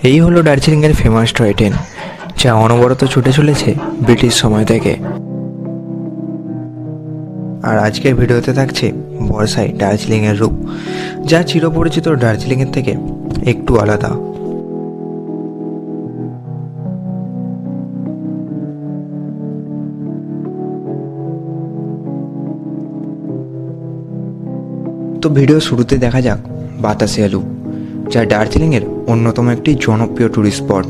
এই হলো দার্জিলিংয়ের ফেমাস টয় ট্রেন, যা অনবরত ছুটে চলেছে ব্রিটিশ সময় থেকে। আর আজকের ভিডিওতে থাকছে বর্ষায় দার্জিলিংয়ের রূপ, যা চিরপরিচিত দার্জিলিংয়ের থেকে একটু আলাদা। তো ভিডিও শুরুতে দেখা যাক বাতাসিয়া লুপ, যা দার্জিলিংয়ের অন্যতম একটি জনপ্রিয় ট্যুরিস্ট স্পট।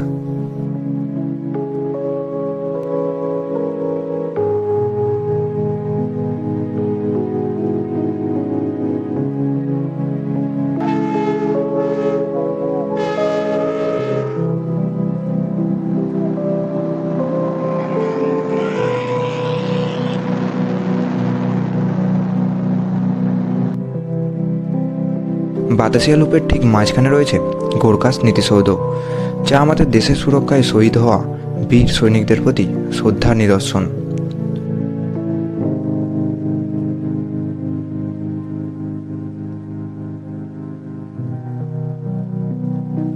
বাতাসিয়া লুপের ঠিক মাঝখানে রয়েছে গোর্খা স্মৃতিসৌধ, যা আমাদের দেশের সুরক্ষায় শহীদ হওয়া বীর সৈনিকদের প্রতি শ্রদ্ধার নিদর্শন।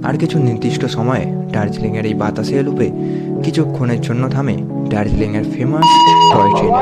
আর কিছু নির্দিষ্ট সময়ে দার্জিলিংয়ের এই বাতাসিয়া লুপে কিছুক্ষণের জন্য থামে দার্জিলিংয়ের ফেমাস টয় ট্রেন।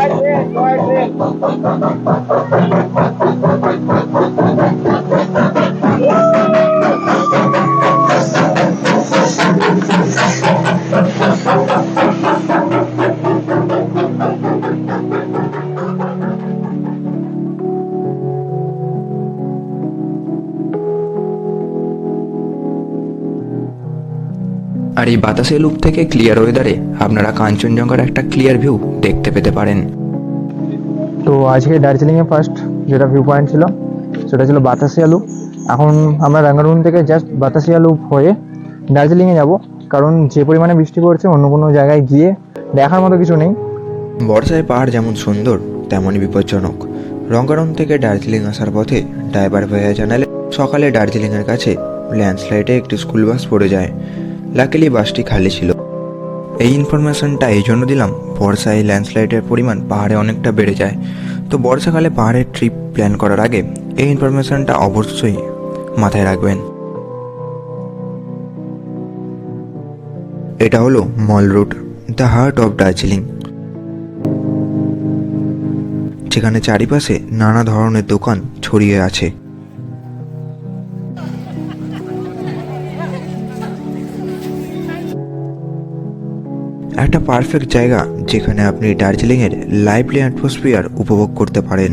আর এই বাতাসিয়া লুপ থেকে ক্লিয়ার ওয়েদারে আপনারা কাঞ্চনজঙ্ঘার একটা ক্লিয়ার ভিউ দেখতে পেতে পারেন। তো আজকে দার্জিলিংয়ে ফার্স্ট যেটা ভিউ পয়েন্ট ছিল সেটা ছিল বাতাসিয়া লুপ। এখন আমরা রাঙ্গারুন থেকে জাস্ট বাতাসিয়া লুপ হয়ে দার্জিলিংয়ে যাব, কারণ যে পরিমাণে বৃষ্টি পড়ছে অন্য কোনো জায়গায় গিয়ে দেখার মতো কিছু নেই। বর্ষায় পাহাড় যেমন সুন্দর তেমনই বিপজ্জনক। রাঙ্গারুন থেকে দার্জিলিং আসার পথে ড্রাইভার ভাইয়া জানালে সকালে দার্জিলিংয়ের কাছে ল্যান্ডস্লাইডে একটি স্কুল বাস পড়ে যায়। লাকিলি বাসটি খালি ছিল। এই ইনফরমেশনটা এই জন্য দিলাম, বর্ষায় ল্যান্ডস্লাইডের পরিমাণ পাহাড়ে অনেকটা বেড়ে যায়। তো বর্ষাকালে পাহাড়ের ট্রিপ প্ল্যান করার আগে এই ইনফরমেশনটা অবশ্যই মাথায় রাখবেন। এটা হলো Mall Road, the heart of Darjeeling, যেখানে চারিপাশে নানা ধরনের দোকান ছড়িয়ে আছে। একটা পারফেক্ট জায়গা যেখানে আপনি দার্জিলিংয়ের লাইভলি অ্যাটমসফিয়ার উপভোগ করতে পারেন।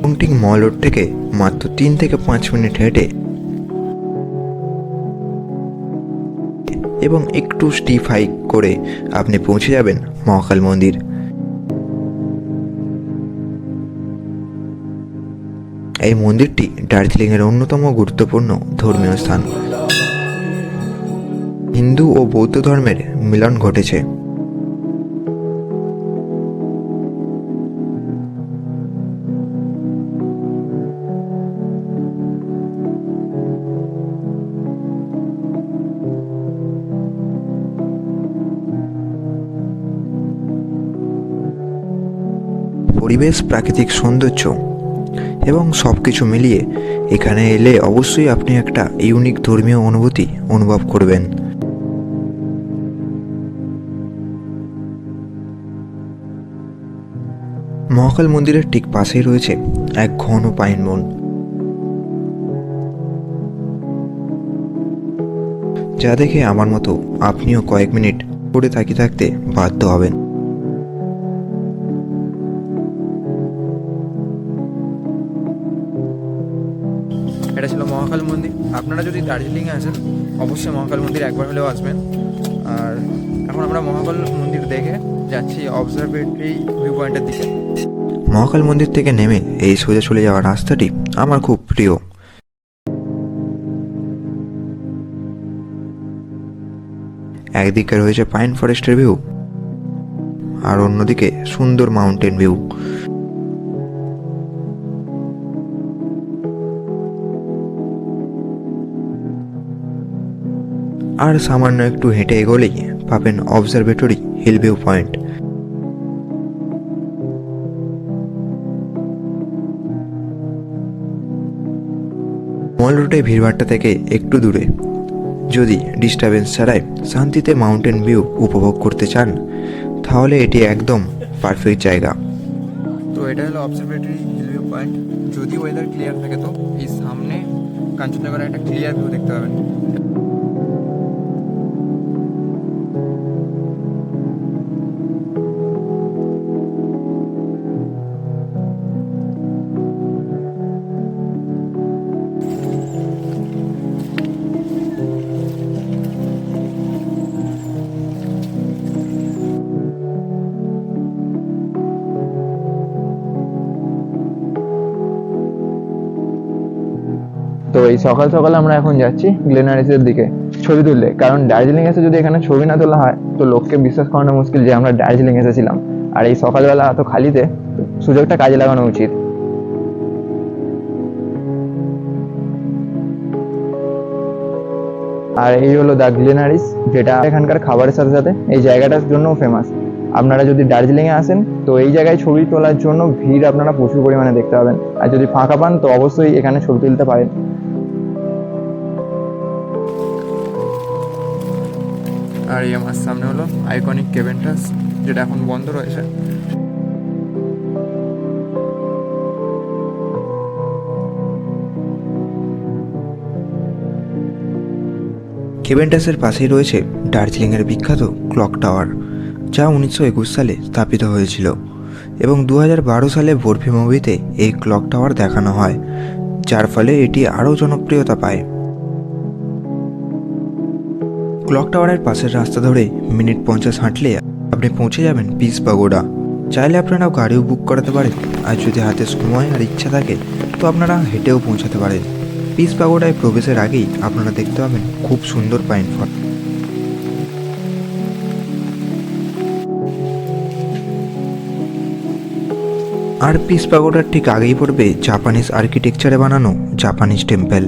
পুংটিং মল রোড থেকে মাত্র 3 থেকে 5 মিনিট হেঁটে এবং একটু স্টিপ হাইক করে আপনি পৌঁছে যাবেন মহাকাল মন্দির। এই মন্দিরটি দার্জিলিংয়ের অন্যতম গুরুত্বপূর্ণ ধর্মীয় স্থান। হিন্দু ও বৌদ্ধ ধর্মের মিলন ঘটেছে। পরিবেশ, প্রাকৃতিক সৌন্দর্য এবং সব কিছু মিলিয়ে এখানে এলে অবশ্যই আপনি একটা ইউনিক ধর্মীয় অনুভূতি অনুভব করবেন। মহাকাল মন্দিরের ঠিক পাশেই রয়েছে এক ঘন পাইন বন, যা দেখে আমার মতো আপনিও কয়েক মিনিট পড়ে থাকতে বাধ্য হবেন। এটা ছিল মহাকাল মন্দির। আপনারা যদি দার্জিলিংয়ে আসেন অবশ্যই মহাকাল মন্দির একবার হলেও আসবেন। আর এখন আমরা মহাকাল মন্দির দেখে যাচ্ছি অবজারভেটরি ভিউ পয়েন্টের দিকে। মহাকাল মন্দির থেকে নেমে এই সোজা চলে যাওয়ার রাস্তাটি আমার খুব প্রিয়। একদিকে রয়েছে পাইন ফরেস্টের ভিউ, আর অন্যদিকে সুন্দর মাউন্টেন ভিউ। আর সামান্য একটু হেঁটে এগোলেই পাবেন অবজারভেটরি হিল ভিউ পয়েন্ট। মল রোডে ভিড়ভাট্টা থেকে একটু দূরে যদি ডিস্টারবেন্স ছাড়াই শান্তিতে মাউন্টেন ভিউ উপভোগ করতে চান তাহলে এটি একদম পারফেক্ট জায়গা। তো এটা হলো অবজারভেটরি হিল ভিউ পয়েন্ট। যদি ওয়েদার ক্লিয়ার থাকে তো এই সামনে কাঞ্চনজঙ্ঘার একটা ক্লিয়ার ভিউ দেখতে পাবেন। তো এই সকাল সকাল আমরা এখন যাচ্ছি গ্লেনারিসের দিকে ছবি তুলতে, কারণ দার্জিলিং এসে যদি এখানে ছবি না তোলা হয় তো লোককে বিশ্বাস করানো মুশকিল যে আমরা দার্জিলিং এসেছিলাম। আর এই সকালবেলা এত খালিতে সুযোগটা কাজে লাগানো উচিত। আর এই হলো দ্য গ্লেনারিস, যেটা এখানকার খাবারের সাথে সাথে এই জায়গাটার জন্যও ফেমাস। আপনারা যদি দার্জিলিংয়ে আসেন তো এই জায়গায় ছবি তোলার জন্য ভিড় আপনারা প্রচুর পরিমাণে দেখতে পাবেন। আর যদি ফাঁকা পান তো অবশ্যই এখানে ছবি তুলতে পারেন। আর এই আমার সামনে হলো আইকনিক কেভেন্টাস, যেটা এখন বন্ধ রয়েছে। কেভেন্টাসের পাশেই রয়েছে দার্জিলিংয়ের বিখ্যাত ক্লক টাওয়ার, যা 1921 সালে স্থাপিত হয়েছিল এবং 2012 সালে বরফি মুভিতে এই ক্লক টাওয়ার দেখানো হয়, যার ফলে এটি আরও জনপ্রিয়তা পায়। ক্লক টাওয়ারের পাশের রাস্তা ধরে মিনিট 50 হাঁটলে আপনি পৌঁছে যাবেন পিস পাগোডা। চাইলে আপনারা গাড়িও বুক করাতে পারেন, আর যদি হাতে সময় আর ইচ্ছা থাকে তো আপনারা হেঁটেও পৌঁছাতে পারেন। পিস পাগোডায় প্রবেশের আগেই আপনারা দেখতে পাবেন খুব সুন্দর পাইন ফল। আর পিস পাগোডার ঠিক আগেই পড়বে জাপানিজ আর্কিটেকচারে বানানো জাপানিজ টেম্পল।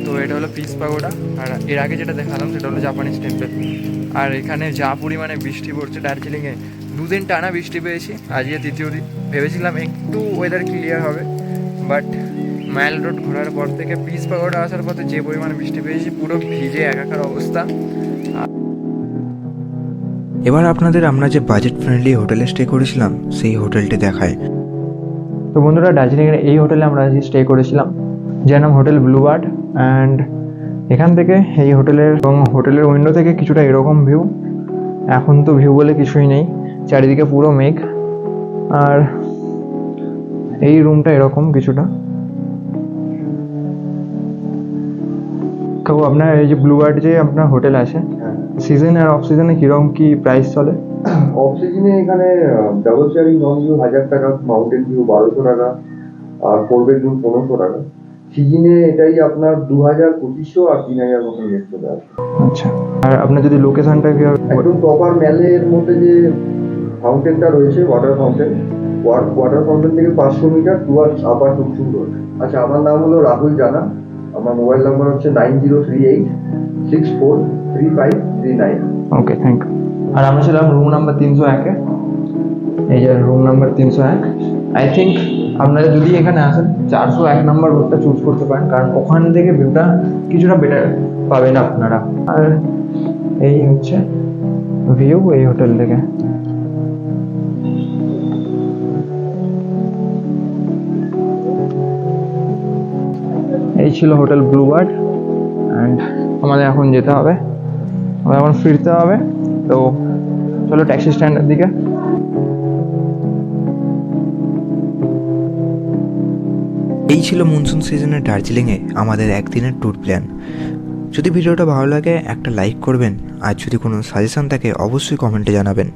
তো এটা হলো পিস পাগোডা, আর এর আগে যেটা দেখালাম সেটা হলো জাপানিজ টেম্পল। আর এখানে যা পরিমাণে বৃষ্টি পড়ছে দার্জিলিংয়ে, 2 দিন টানা বৃষ্টি পেয়েছি, আজকে 3য় দিন। ভেবেছিলাম একটু ওয়েদার ক্লিয়ার হবে, বাট মাইল রোড ঘোরার পর থেকে পিস পাগোডা আসার পথে যে পরিমাণে বৃষ্টি পেয়েছি, পুরো ভিজে একাকার অবস্থা। এবার আপনাদের আমরা যে বাজেট ফ্রেন্ডলি হোটেলে স্টে করেছিলাম সেই হোটেলটি দেখায়। তো বন্ধুরা, দার্জিলিংয়ের এই হোটেলে আমরা আজকে স্টে করেছিলাম, যার নাম হোটেল ব্লুবার্ড। অ্যান্ড এখান থেকে এই হোটেলের এবং হোটেলের উইন্ডো থেকে কিছুটা এরকম ভিউ। এখন তো ভিউ বলে কিছুই নেই, চারিদিকে পুরো মেঘ। আর এই রুমটা এরকম কিছুটা। তো আপনার এই যে ব্লুবার্ড যে আপনার হোটেল আছে, সিজন আর অফ সিজনে কিরকম কি প্রাইস চলে? অফ সিজনে এখানে ডাবল শেয়ারিং নন ভিউ 1000 টাকা, মাউন্টেন ভিউ 1200 টাকা, আর 4 বেডরুম 1500 টাকা। সিজনে এটাই আপনার 2000, 2500 আর 3000 মতো রেট চলে আসে। আচ্ছা, আর আপনার যদি লোকেশনটা কি একদম প্রপার ম্যালের মধ্যে যে ফাউন্টেনটা রয়েছে, ওয়াটার ফাউন্টেন থেকে 500 মিটার টুয়ার্ডস আপার টুকসুম রোড। আচ্ছা, আমার নাম হলো রাহুল জানা, আমার মোবাইল নাম্বার হচ্ছে 9038643539। ওকে, থ্যাংক ইউ। আর আমরা ছিলাম রুম নাম্বার 301-এ। এই যে রুম নাম্বার 301। আই থিঙ্ক আপনারা যদি এখানে আসেন 401 নাম্বার রুমটা চুজ করতে পারেন, কারণ ওখান থেকে ভিউটা কিছুটা বেটার পাবেন আপনারা। আর এই হচ্ছে ভিউ এই হোটেল থেকে। এই ছিল হোটেল ব্লুবার্ড। অ্যান্ড আমাদের এখন যেতে হবে, আমাদের এখন ফিরতে হবে। তো চলো ট্যাক্সি স্ট্যান্ডের দিকে। এই ছিল মনসুন সিজনের দার্জিলিংয়ে আমাদের একদিনের ট্যুর প্ল্যান। যদি ভিডিওটা ভালো লাগে একটা লাইক করবেন, আর যদি কোনো সাজেশন থাকে অবশ্যই কমেন্টে জানাবেন।